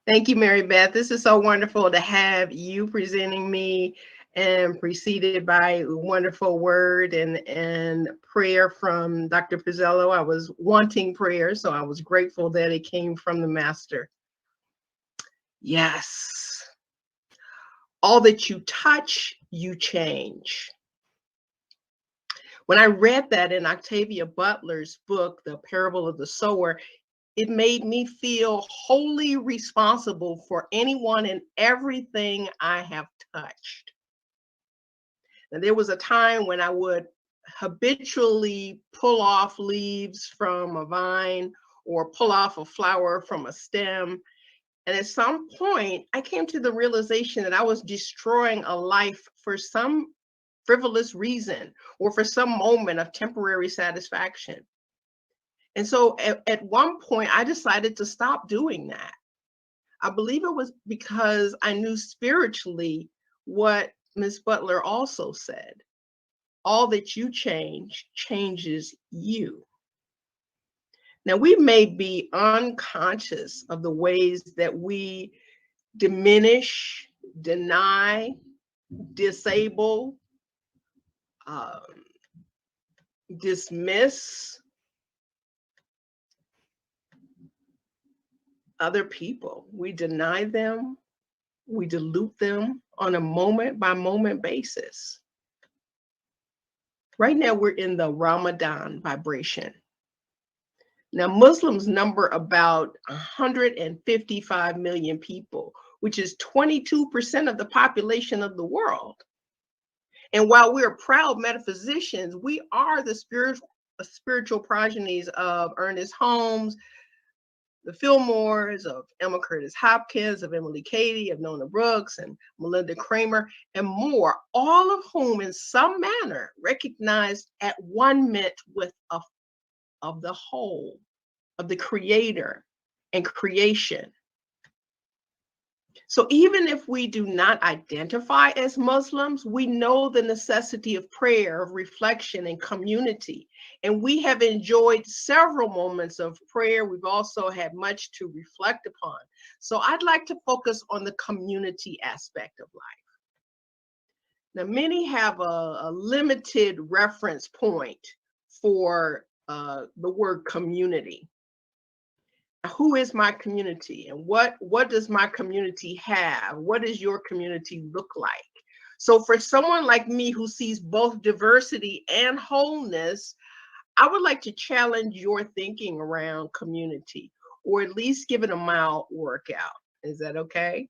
Thank you, Mary Beth. This is so wonderful to have you presenting me and preceded by a wonderful word and prayer from Dr. Pizzello. I was wanting prayer, so I was grateful that it came from the Master. Yes. All that you touch, you change. When I read that in Octavia Butler's book, The Parable of the Sower, it made me feel wholly responsible for anyone and everything I have touched. And there was a time when I would habitually pull off leaves from a vine or pull off a flower from a stem. And at some point, I came to the realization that I was destroying a life for some frivolous reason or for some moment of temporary satisfaction. And so at one point, I decided to stop doing that. I believe it was because I knew spiritually what Miss Butler also said. All that you change changes you. Now, we may be unconscious of the ways that we diminish, deny, disable, um, dismiss other people. We deny them, we dilute them on a moment by moment basis. Right now, we're in the Ramadan vibration. Now, Muslims number about 155 million people, which is 22% of the population of the world. And while we're proud metaphysicians, we are the spiritual progenies of Ernest Holmes, the Fillmores, of Emma Curtis Hopkins, of Emily Cady, of Nona Brooks, and Melinda Kramer, and more, all of whom in some manner recognized at one mint with of the whole, of the creator and creation. So even if we do not identify as Muslims, we know the necessity of prayer, of reflection, and community. And we have enjoyed several moments of prayer. We've also had much to reflect upon. So I'd like to focus on the community aspect of life. Now, many have a limited reference point for the word community. Who is my community, and what does my community have? What does your community look like? So for someone like me who sees both diversity and wholeness, I would like to challenge your thinking around community, or at least give it a mild workout. Is that okay?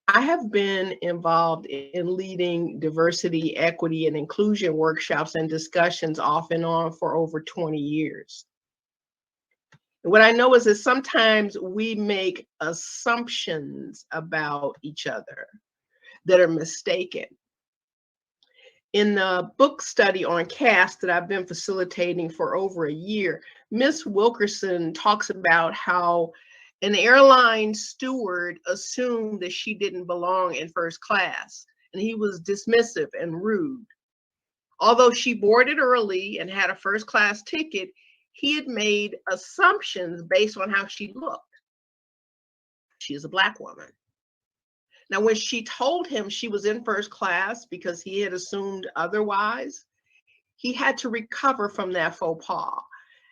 I have been involved in leading diversity, equity, and inclusion workshops and discussions off and on for over 20 years. What I know is that sometimes we make assumptions about each other that are mistaken. In the book study on caste that I've been facilitating for over a year, Miss Wilkerson talks about how an airline steward assumed that she didn't belong in first class, and he was dismissive and rude. Although she boarded early and had a first class ticket, he had made assumptions based on how she looked. She is a Black woman. Now, when she told him she was in first class because he had assumed otherwise, he had to recover from that faux pas.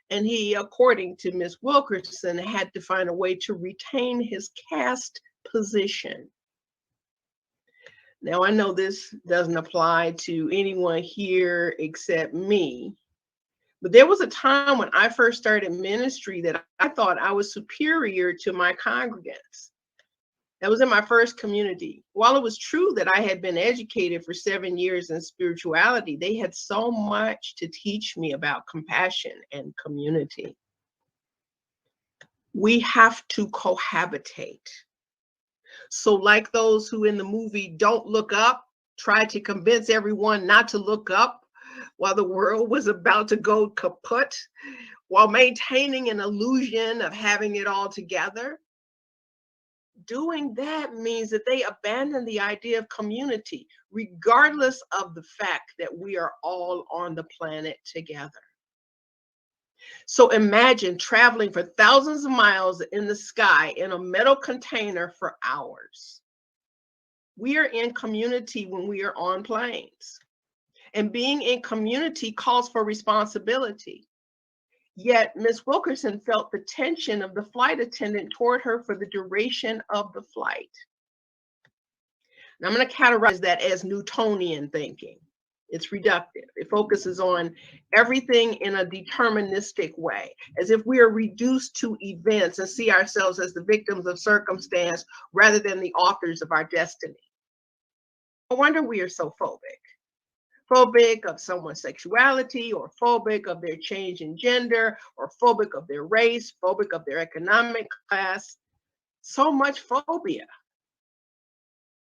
And he, according to Ms. Wilkerson, had to find a way to retain his caste position. Now, I know this doesn't apply to anyone here except me, but there was a time when I first started ministry that I thought I was superior to my congregants. That was in my first community. While it was true that I had been educated for 7 years in spirituality, they had so much to teach me about compassion and community. We have to cohabitate. So, like those who in the movie Don't Look Up tried to convince everyone not to look up while the world was about to go kaput, while maintaining an illusion of having it all together, doing that means that they abandon the idea of community, regardless of the fact that we are all on the planet together. So imagine traveling for thousands of miles in the sky in a metal container for hours. We are in community when we are on planes. And being in community calls for responsibility. Yet Miss Wilkerson felt the tension of the flight attendant toward her for the duration of the flight. Now, I'm going to categorize that as Newtonian thinking. It's reductive. It focuses on everything in a deterministic way, as if we are reduced to events and see ourselves as the victims of circumstance rather than the authors of our destiny. No wonder we are so phobic of someone's sexuality, or phobic of their change in gender, or phobic of their race, phobic of their economic class. So much phobia.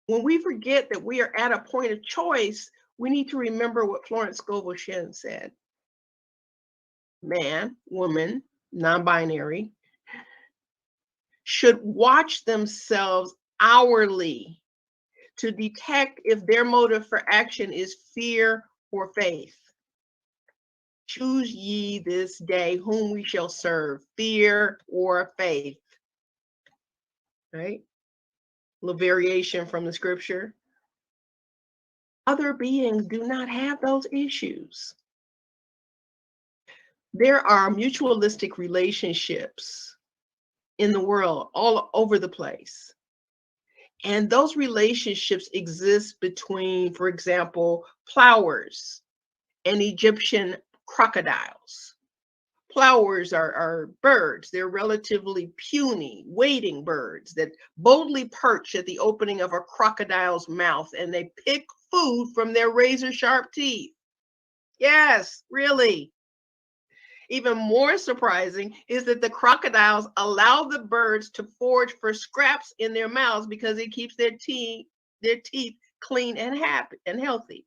When we forget that we are at a point of choice, we need to remember what Florence Scovel Shinn said. Man, woman, non-binary, should watch themselves hourly to detect if their motive for action is fear or faith. Choose ye this day whom we shall serve, fear or faith. Right? A little variation from the scripture. Other beings do not have those issues. There are mutualistic relationships in the world all over the place. And those relationships exist between, for example, plowers and Egyptian crocodiles. Plowers are birds. They're relatively puny, wading birds that boldly perch at the opening of a crocodile's mouth, and they pick food from their razor-sharp teeth. Yes, really. Even more surprising is that the crocodiles allow the birds to forage for scraps in their mouths because it keeps their teeth clean and happy and healthy.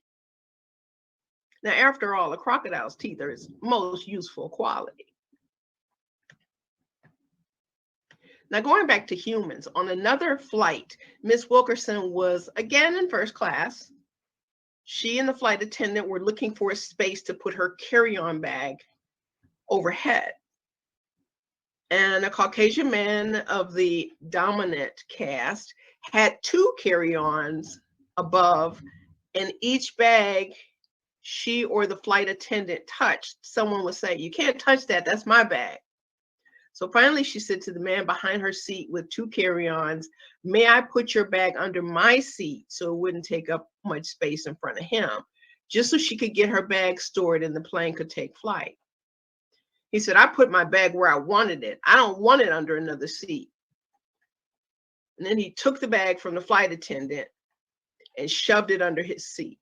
Now, after all, a crocodile's teeth are its most useful quality. Now, going back to humans, on another flight, Miss Wilkerson was again in first class. She and the flight attendant were looking for a space to put her carry-on bag overhead. And a Caucasian man of the dominant caste had two carry-ons above, and each bag she or the flight attendant touched, someone would say, "You can't touch that, that's my bag." So finally she said to the man behind her seat with two carry-ons, "May I put your bag under my seat so it wouldn't take up much space in front of him?" Just so she could get her bag stored and the plane could take flight. He said, "I put my bag where I wanted it. I don't want it under another seat." And then he took the bag from the flight attendant and shoved it under his seat.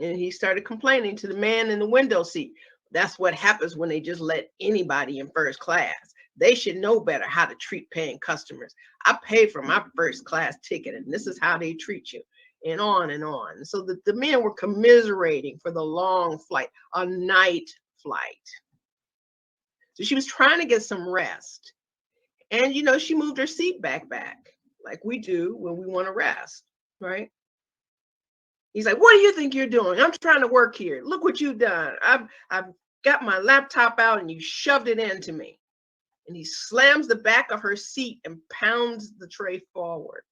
And he started complaining to the man in the window seat. That's what happens when they just let anybody in first class. They should know better how to treat paying customers. I paid for my first class ticket, and this is how they treat you, and on and on. So the men were commiserating for the long flight, a night flight. So she was trying to get some rest. And, she moved her seat back, like we do when we want to rest, right? He's like, "What do you think you're doing? I'm trying to work here. Look what you've done. I've got my laptop out and you shoved it into me." And he slams the back of her seat and pounds the tray forward,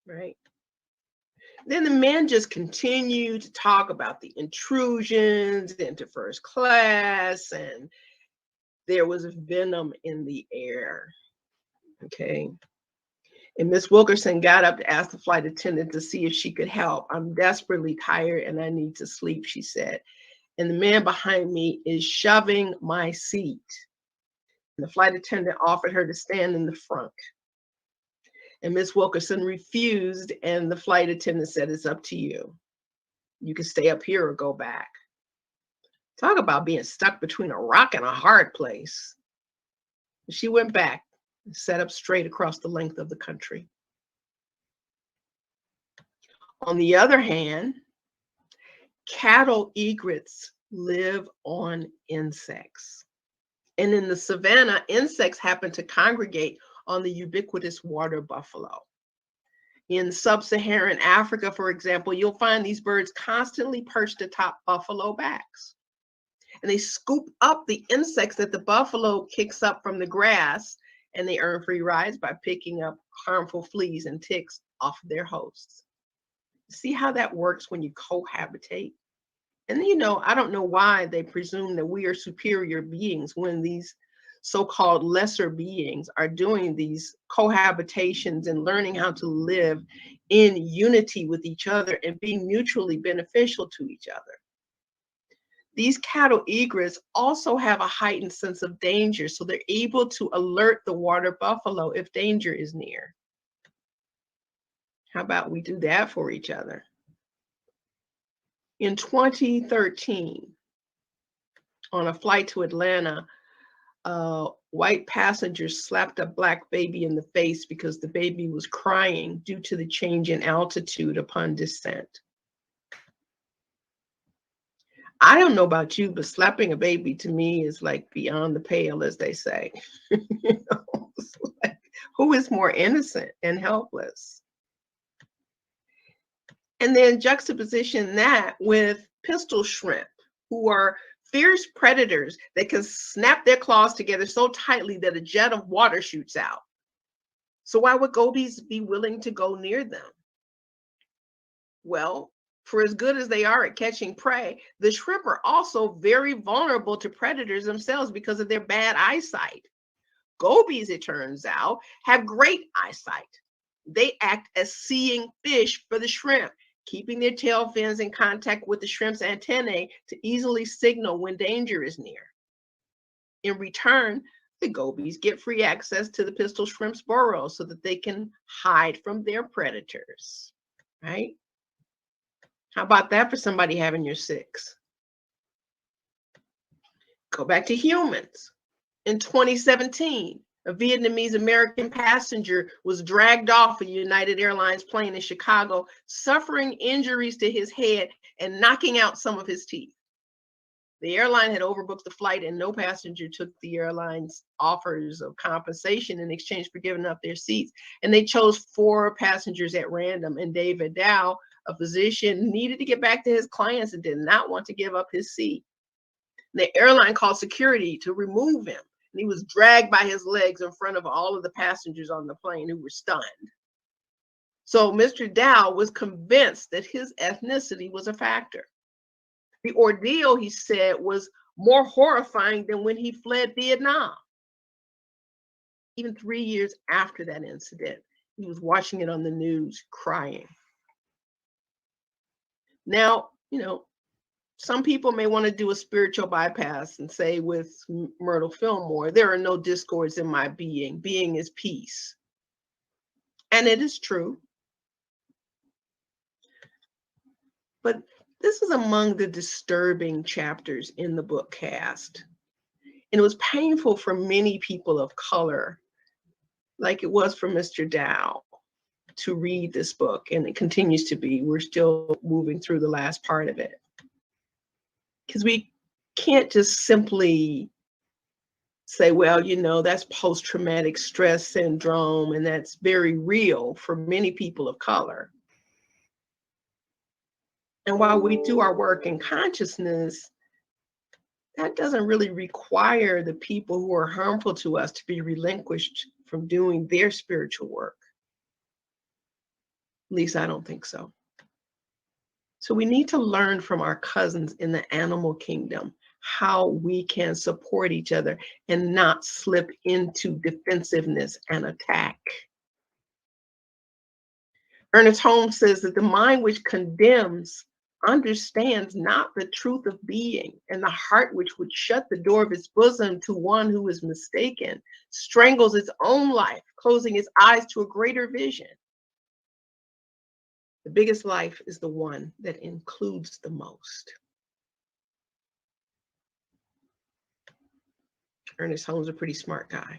right? Then the men just continue to talk about the intrusions into first class, and there was venom in the air, okay? And Miss Wilkerson got up to ask the flight attendant to see if she could help. "I'm desperately tired and I need to sleep," she said. "And the man behind me is shoving my seat." And the flight attendant offered her to stand in the front. And Miss Wilkerson refused, and the flight attendant said, "It's up to you. You can stay up here or go back." Talk about being stuck between a rock and a hard place. She went back and sat up straight across the length of the country. On the other hand, cattle egrets live on insects. And in the savannah, insects happen to congregate on the ubiquitous water buffalo. In sub-Saharan Africa, for example, you'll find these birds constantly perched atop buffalo backs. and they scoop up the insects that the buffalo kicks up from the grass, and they earn free rides by picking up harmful fleas and ticks off of their hosts. See how that works when you cohabitate? And I don't know why they presume that we are superior beings when these so-called lesser beings are doing these cohabitations and learning how to live in unity with each other and being mutually beneficial to each other. These cattle egrets also have a heightened sense of danger, so they're able to alert the water buffalo if danger is near. How about we do that for each other? In 2013, on a flight to Atlanta, white passengers slapped a black baby in the face because the baby was crying due to the change in altitude upon descent. I don't know about you, but slapping a baby to me is like beyond the pale, as they say. It's like, who is more innocent and helpless? And then juxtaposition that with pistol shrimp, who are fierce predators that can snap their claws together so tightly that a jet of water shoots out. So why would gobies be willing to go near them? Well, for as good as they are at catching prey, the shrimp are also very vulnerable to predators themselves because of their bad eyesight. Gobies, it turns out, have great eyesight. They act as seeing fish for the shrimp, keeping their tail fins in contact with the shrimp's antennae to easily signal when danger is near. In return, the gobies get free access to the pistol shrimp's burrows so that they can hide from their predators, right? How about that for somebody having your six? Go back to humans. In 2017, a Vietnamese American passenger was dragged off a United Airlines plane in Chicago, suffering injuries to his head and knocking out some of his teeth. The airline had overbooked the flight and no passenger took the airline's offers of compensation in exchange for giving up their seats. And they chose 4 passengers at random. And David Dow, a physician, needed to get back to his clients and did not want to give up his seat. The airline called security to remove him. And he was dragged by his legs in front of all of the passengers on the plane who were stunned. So Mr. Dow was convinced that his ethnicity was a factor. The ordeal, he said, was more horrifying than when he fled Vietnam. Even 3 years after that incident, he was watching it on the news crying. Now, some people may want to do a spiritual bypass and say with Myrtle Fillmore, there are no discords in my being. Being is peace. And it is true. But this is among the disturbing chapters in the book Caste. And it was painful for many people of color, like it was for Mr. Dow, to read this book. And it continues to be. We're still moving through the last part of it. Because we can't just simply say, well, that's post-traumatic stress syndrome, and that's very real for many people of color. And while we do our work in consciousness, that doesn't really require the people who are harmful to us to be relinquished from doing their spiritual work. At least I don't think so. So we need to learn from our cousins in the animal kingdom how we can support each other and not slip into defensiveness and attack. Ernest Holmes says that the mind which condemns understands not the truth of being, and the heart which would shut the door of its bosom to one who is mistaken strangles its own life, closing its eyes to a greater vision. The biggest life is the one that includes the most. Ernest Holmes is a pretty smart guy.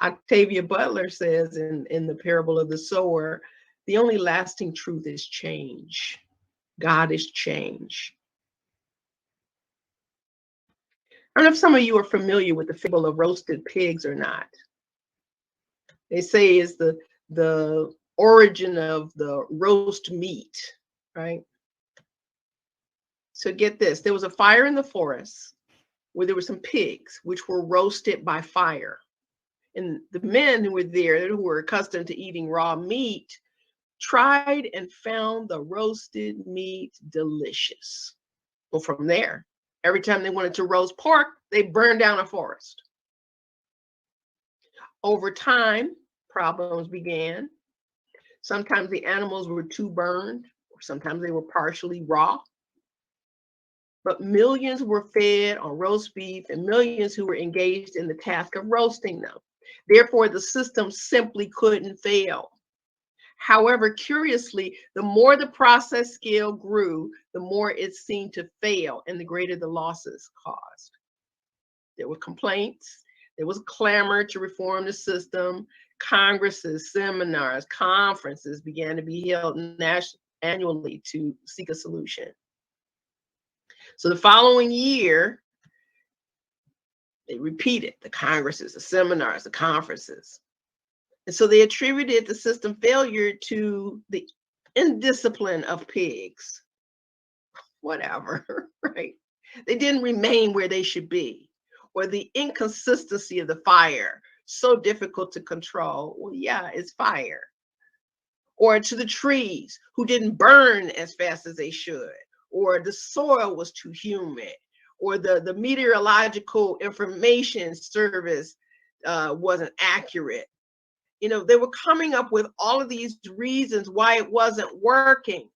Octavia Butler says in the parable of the sower, the only lasting truth is change. God is change. I don't know if some of you are familiar with the fable of roasted pigs or not. They say is the origin of the roast meat, right? So get this, there was a fire in the forest where there were some pigs which were roasted by fire. And the men who were there, who were accustomed to eating raw meat, tried and found the roasted meat delicious. Well, from there, every time they wanted to roast pork, they burned down a forest. Over time, problems began. Sometimes the animals were too burned, or sometimes they were partially raw. But millions were fed on roast beef and millions who were engaged in the task of roasting them. Therefore, the system simply couldn't fail. However, curiously, the more the process scale grew, the more it seemed to fail and the greater the losses caused. There were complaints, there was clamor to reform the system, congresses, seminars, conferences began to be held annually to seek a solution. So the following year, they repeated the congresses, the seminars, the conferences. And so they attributed the system failure to the indiscipline of pigs. Whatever, right? They didn't remain where they should be, or the inconsistency of the fire, so difficult to control. Well, yeah, it's fire. Or to the trees who didn't burn as fast as they should, or the soil was too humid, or the meteorological information service wasn't accurate. You know, they were coming up with all of these reasons why it wasn't working.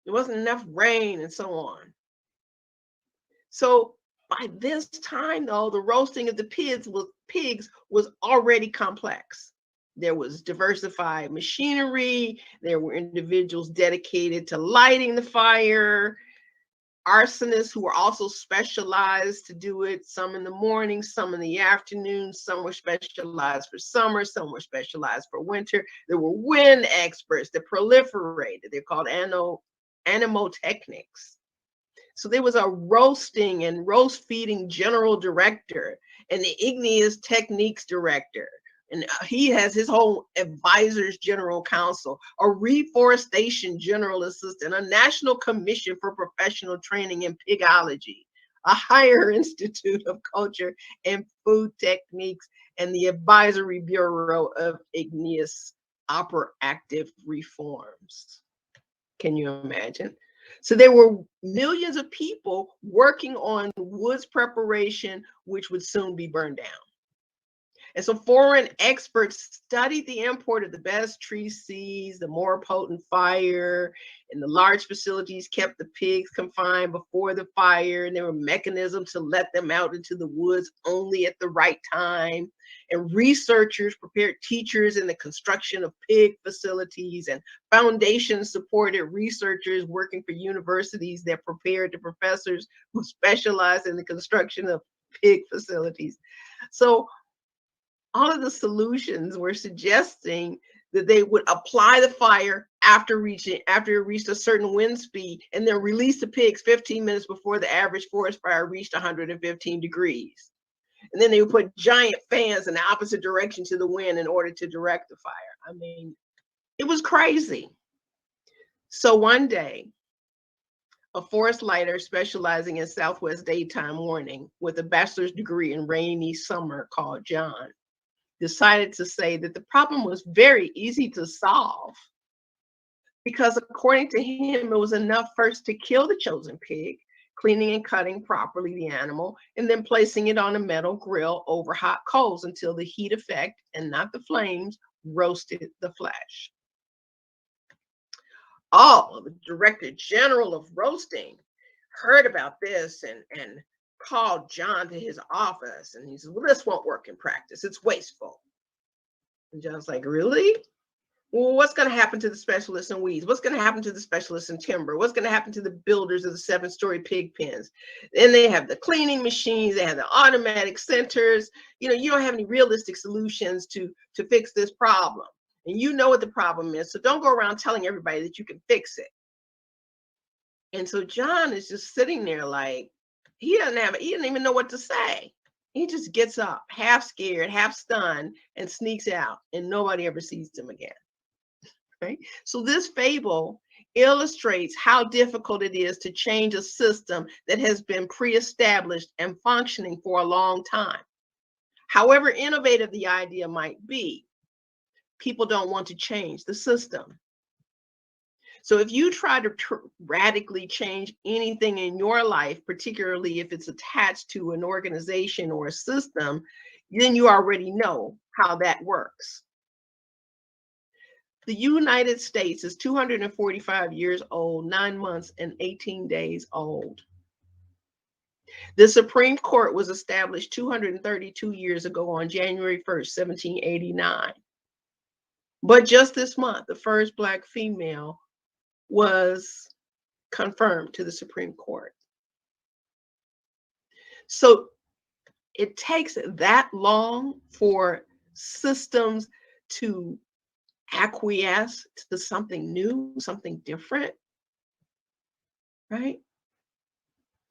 There wasn't enough rain and so on. So by this time, though, the roasting of the pigs was already complex. There was diversified machinery. There were individuals dedicated to lighting the fire, arsonists who were also specialized to do it, some in the morning, some in the afternoon, some were specialized for summer, some were specialized for winter. There were wind experts that proliferated. They're called anemotechnics. So there was a roasting and roast feeding general director and the igneous techniques director. And he has his whole advisors general council, a reforestation general assistant, a national commission for professional training in pigology, a higher institute of culture and food techniques, and the advisory bureau of igneous operative reforms. Can you imagine? So there were millions of people working on woods preparation, which would soon be burned down. And so foreign experts studied the import of the best tree seeds, the more potent fire, and the large facilities kept the pigs confined before the fire, and there were mechanisms to let them out into the woods only at the right time. And researchers prepared teachers in the construction of pig facilities, and foundations supported researchers working for universities that prepared the professors who specialized in the construction of pig facilities. So all of the solutions were suggesting that they would apply the fire after it reached a certain wind speed, and then release the pigs 15 minutes before the average forest fire reached 115 degrees. And then they would put giant fans in the opposite direction to the wind in order to direct the fire. I mean, it was crazy. So one day, a forest lighter specializing in Southwest daytime warning with a bachelor's degree in rainy summer called John decided to say that the problem was very easy to solve, because according to him, it was enough first to kill the chosen pig, cleaning and cutting properly the animal, and then placing it on a metal grill over hot coals until the heat effect, and not the flames, roasted the flesh. Oh, the director general of roasting heard about this and called John to his office, and he says, well, this won't work in practice. It's wasteful. And John's like, really? Well, what's going to happen to the specialists in weeds? What's going to happen to the specialists in timber? What's going to happen to the builders of the 7-story pig pens? Then they have the cleaning machines, they have the automatic centers. You know, you don't have any realistic solutions to fix this problem. And you know what the problem is, so don't go around telling everybody that you can fix it. And so John is just sitting there like, he doesn't even know what to say. He just gets up, half scared, half stunned, and sneaks out, and nobody ever sees him again. Right? So this fable illustrates how difficult it is to change a system that has been pre-established and functioning for a long time. However innovative the idea might be, people don't want to change the system. So if you try to radically change anything in your life, particularly if it's attached to an organization or a system, then you already know how that works. The United States is 245 years old, 9 months and 18 days old. The Supreme Court was established 232 years ago on January 1st, 1789. But just this month, the first Black female was confirmed to the Supreme Court. So it takes that long for systems to acquiesce to something new, something different, right?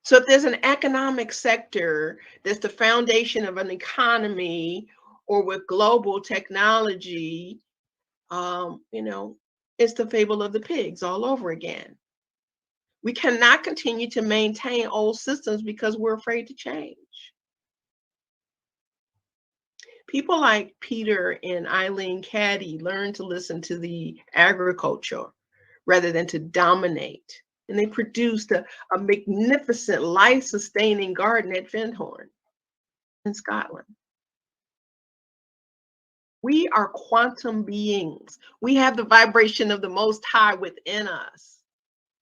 So if there's an economic sector that's the foundation of an economy, or with global technology, it's the fable of the pigs all over again. We cannot continue to maintain old systems because we're afraid to change. People like Peter and Eileen Caddy learned to listen to the agriculture rather than to dominate. And they produced a magnificent life-sustaining garden at Findhorn in Scotland. We are quantum beings. We have the vibration of the Most High within us.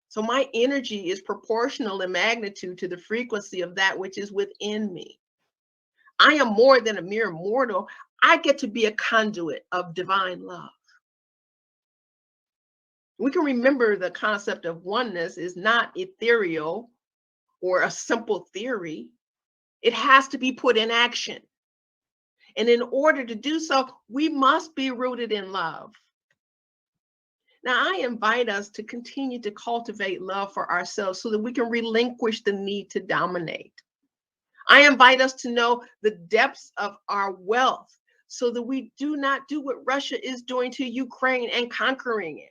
So my energy is proportional in magnitude to the frequency of that which is within me. I am more than a mere mortal. I get to be a conduit of divine love. We can remember the concept of oneness is not ethereal or a simple theory. It has to be put in action. And in order to do so, we must be rooted in love. Now, I invite us to continue to cultivate love for ourselves so that we can relinquish the need to dominate. I invite us to know the depths of our wealth so that we do not do what Russia is doing to Ukraine and conquering it.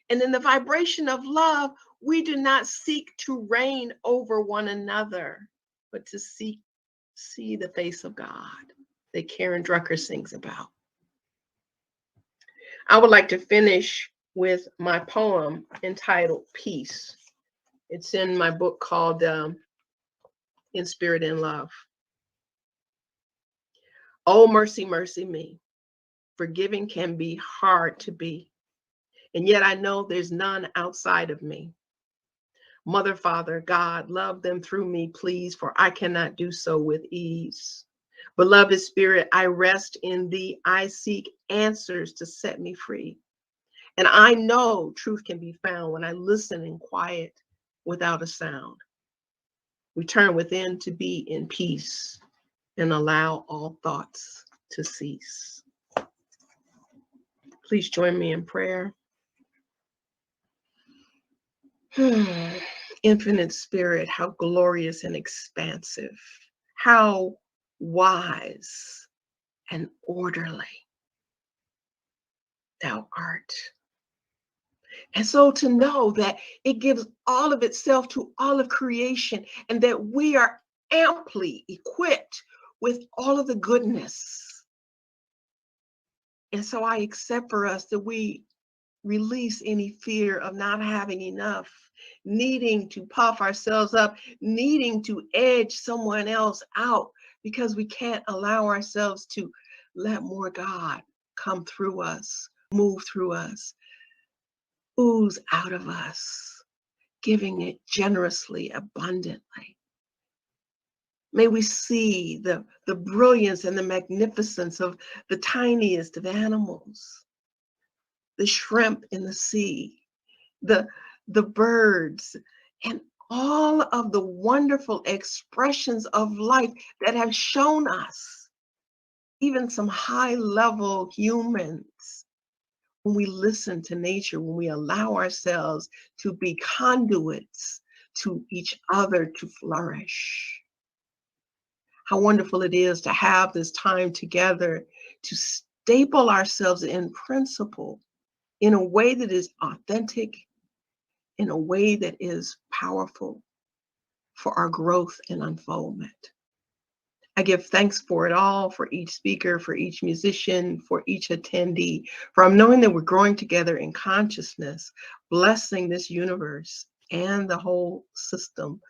And in the vibration of love, we do not seek to reign over one another, but to see the face of God that Karen Drucker sings about. I would like to finish with my poem entitled Peace. It's in my book called In Spirit and Love. Oh, mercy, mercy me. Forgiving can be hard to be. And yet I know there's none outside of me. Mother, Father, God, love them through me, please, for I cannot do so with ease. Beloved Spirit, I rest in thee. I seek answers to set me free. And I know truth can be found when I listen in quiet without a sound. Return within to be in peace and allow all thoughts to cease. Please join me in prayer. Infinite Spirit, how glorious and expansive, how wise and orderly thou art. And so to know that it gives all of itself to all of creation and that we are amply equipped with all of the goodness. And so I accept for us that we release any fear of not having enough, needing to puff ourselves up, needing to edge someone else out because we can't allow ourselves to let more God come through us, move through us, ooze out of us, giving it generously, abundantly. May we see the brilliance and the magnificence of the tiniest of animals, the shrimp in the sea, the birds, and all of the wonderful expressions of life that have shown us, even some high-level humans, when we listen to nature, when we allow ourselves to be conduits to each other to flourish. How wonderful it is to have this time together to staple ourselves in principle in a way that is authentic, in a way that is powerful for our growth and unfoldment. I give thanks for it all, for each speaker, for each musician, for each attendee, from knowing that we're growing together in consciousness, blessing this universe and the whole system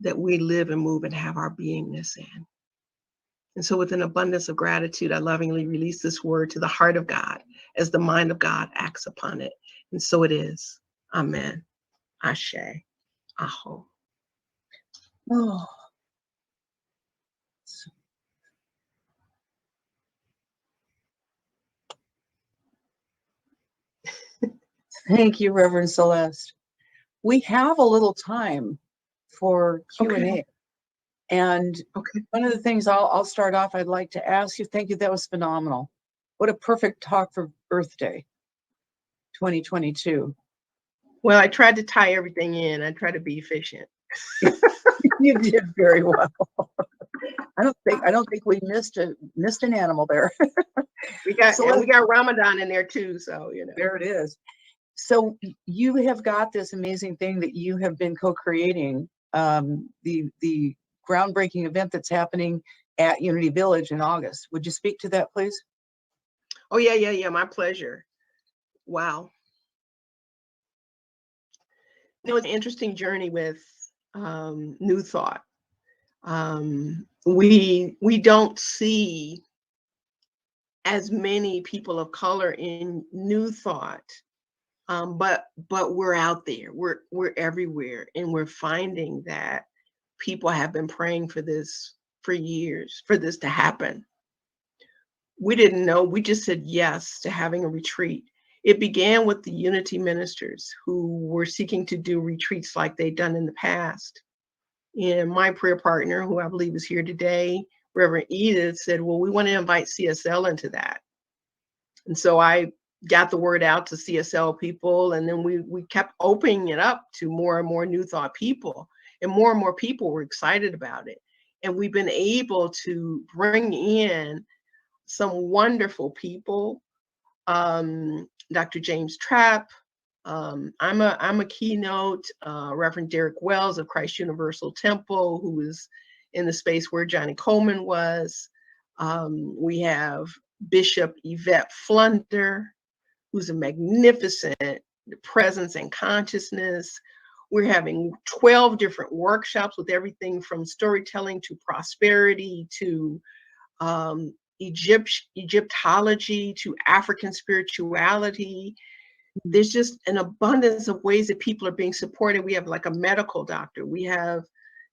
that we live and move and have our beingness in. And so with an abundance of gratitude, I lovingly release this word to the heart of God as the mind of God acts upon it. And so it is. Amen. Ashe. Aho. Oh. Thank you, Reverend Celeste. We have a little time for Q&A. Okay. And one of the things I'll start off, I'd like to ask you, thank you, that was phenomenal. What a perfect talk for Earth Day 2022. Well, I tried to tie everything in. I tried to be efficient. You did very well. I don't think we missed an animal there. we got Ramadan in there too, so you know. There it is. So you have got this amazing thing that you have been co-creating, the groundbreaking event that's happening at Unity Village in August. Would you speak to that, please? Oh yeah. My pleasure. Wow. It was an interesting journey with New Thought. We don't see as many people of color in New Thought, but we're out there. We're everywhere, and we're finding that people have been praying for this for years, for this to happen. We didn't know. We just said yes to having a retreat. It began with the Unity ministers who were seeking to do retreats like they'd done in the past. And my prayer partner, who I believe is here today, Reverend Edith, said, well, we want to invite CSL into that. And so I got the word out to CSL people, and then we kept opening it up to more and more New Thought people, and more people were excited about it. And we've been able to bring in some wonderful people. Dr. James Trapp, I'm a keynote, Reverend Derek Wells of Christ Universal Temple, who was in the space where Johnny Coleman was. We have Bishop Yvette Flunder, who's a magnificent presence and consciousness. We're having 12 different workshops with everything from storytelling to prosperity to Egyptology to African spirituality. There's just an abundance of ways that people are being supported. We have like a medical doctor. We have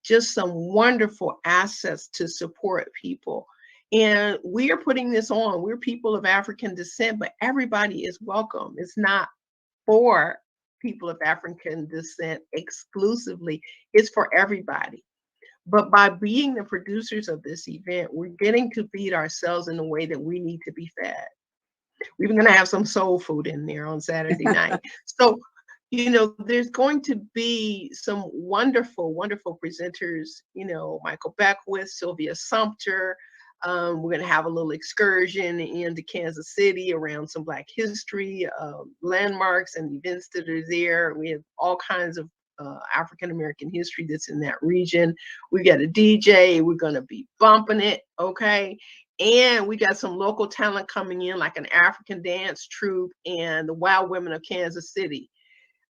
just some wonderful assets to support people. And we are putting this on. We're people of African descent, but everybody is welcome. It's not for people of African descent exclusively. It's for everybody. But by being the producers of this event, we're getting to feed ourselves in the way that we need to be fed. We're going to have some soul food in there on Saturday night. So, you know, there's going to be some wonderful, wonderful presenters, you know, Michael Beckwith, Sylvia Sumter. We're going to have a little excursion into Kansas City around some Black history, landmarks and events that are there. We have all kinds of African-American history that's in that region. We got a DJ, we're going to be bumping it, okay? And we got some local talent coming in, like an African dance troupe and the Wild Women of Kansas City.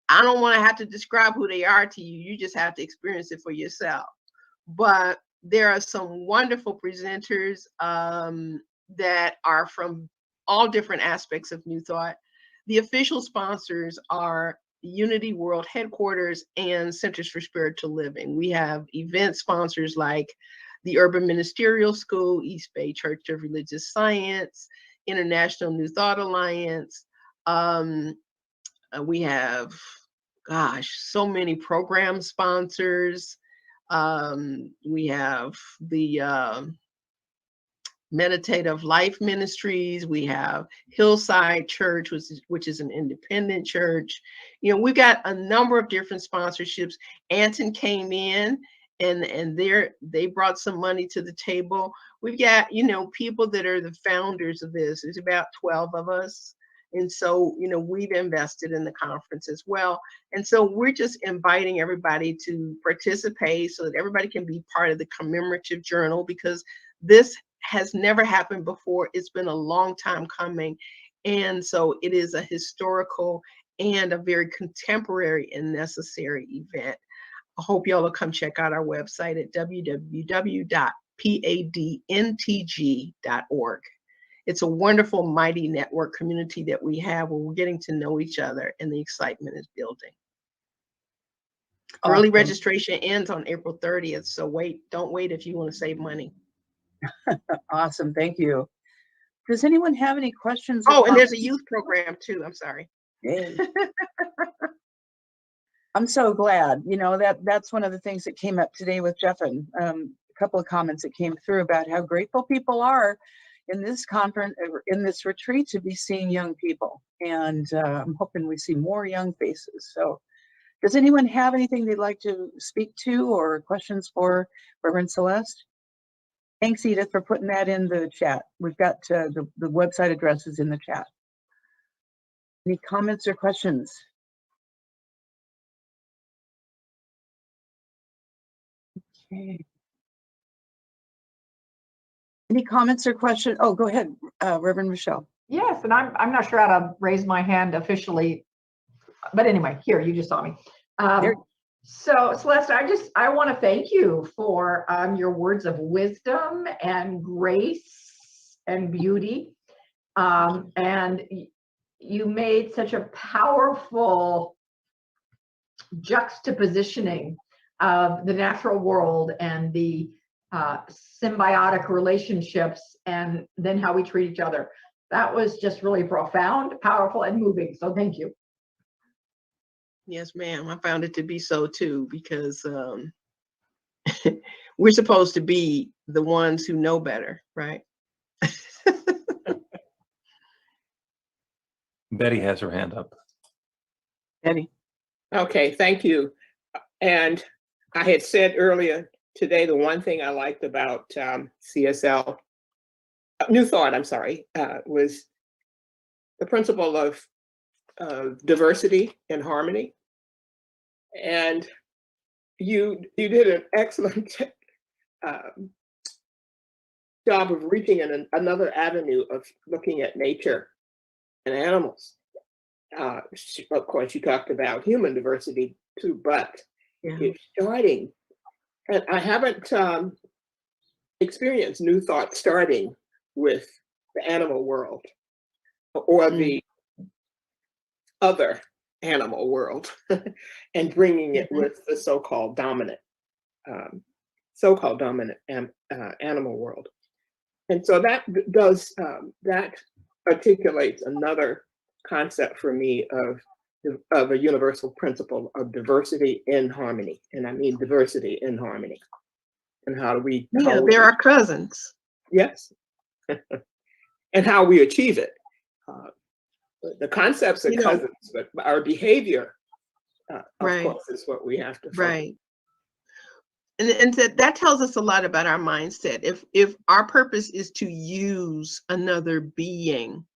I don't want to have to describe who they are to you. You just have to experience it for yourself. But there are some wonderful presenters that are from all different aspects of New Thought. The official sponsors are Unity World Headquarters and Centers for Spiritual Living. We have event sponsors like the Urban Ministerial School, East Bay Church of Religious Science, International New Thought Alliance. We have, gosh, so many program sponsors. We have the Meditative Life Ministries. We have Hillside Church, which is an independent church. You know, we've got a number of different sponsorships. ANTN came in and they brought some money to the table. We've got, you know, people that are the founders of this. There's about 12 of us. And so, you know, we've invested in the conference as well. And so we're just inviting everybody to participate so that everybody can be part of the commemorative journal, because this has never happened before. It's been a long time coming. And so it is a historical and a very contemporary and necessary event. I hope y'all will come check out our website at www.padntg.org. It's a wonderful, mighty network community that we have where we're getting to know each other and the excitement is building. Early registration ends on April 30th, so don't wait if you want to save money. Awesome, thank you. Does anyone have any questions? Oh, and there's a youth program too. I'm sorry. Hey. I'm so glad. You know, that's one of the things that came up today with Jeff, and a couple of comments that came through about how grateful people are in this conference, in this retreat, to be seeing young people. And I'm hoping we see more young faces. So does anyone have anything they'd like to speak to or questions for Reverend Celeste? Thanks, Edith, for putting that in the chat. We've got the website addresses in the chat. Any comments or questions? Okay. Any comments or questions? Oh, go ahead, Reverend Michelle. Yes, and I'm not sure how to raise my hand officially, but anyway, here, you just saw me. So Celeste, I want to thank you for your words of wisdom and grace and beauty. And you made such a powerful juxtapositioning of the natural world and the symbiotic relationships, and then how we treat each other. That was just really profound, powerful, and moving. So thank you. Yes, ma'am. I found it to be so too, because we're supposed to be the ones who know better, right? Betty has her hand up. Betty. Okay, thank you. And I had said earlier today, the one thing I liked about CSL, New Thought, I'm sorry, was the principle of diversity and harmony. And you did an excellent job of reaching in another avenue of looking at nature and animals. Of course, you talked about human diversity too, but you're starting, and I haven't experienced New Thought starting with the animal world or the other animal world and bringing it with the so-called dominant animal world. And so that does, that articulates another concept for me of a universal principle of diversity in harmony. And I mean diversity in harmony. And how do we— Yeah, they're our cousins. Yes. And how we achieve it. The concepts are cousins, but our behavior, of course, is what we have to focus. Right. And that tells us a lot about our mindset. If our purpose is to use another being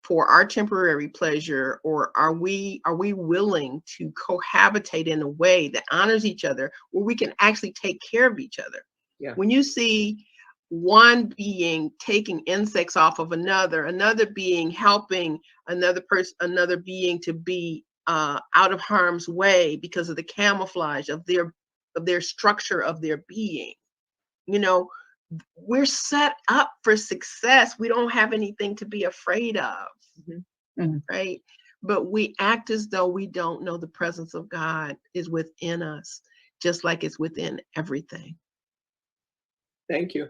for our temporary pleasure, or are we willing to cohabitate in a way that honors each other, where we can actually take care of each other? Yeah. When you see one being taking insects off of another being helping another being to be out of harm's way because of the camouflage of their structure of their being, you know, we're set up for success. We don't have anything to be afraid of, right? But we act as though we don't know the presence of God is within us, just like it's within everything. Thank you.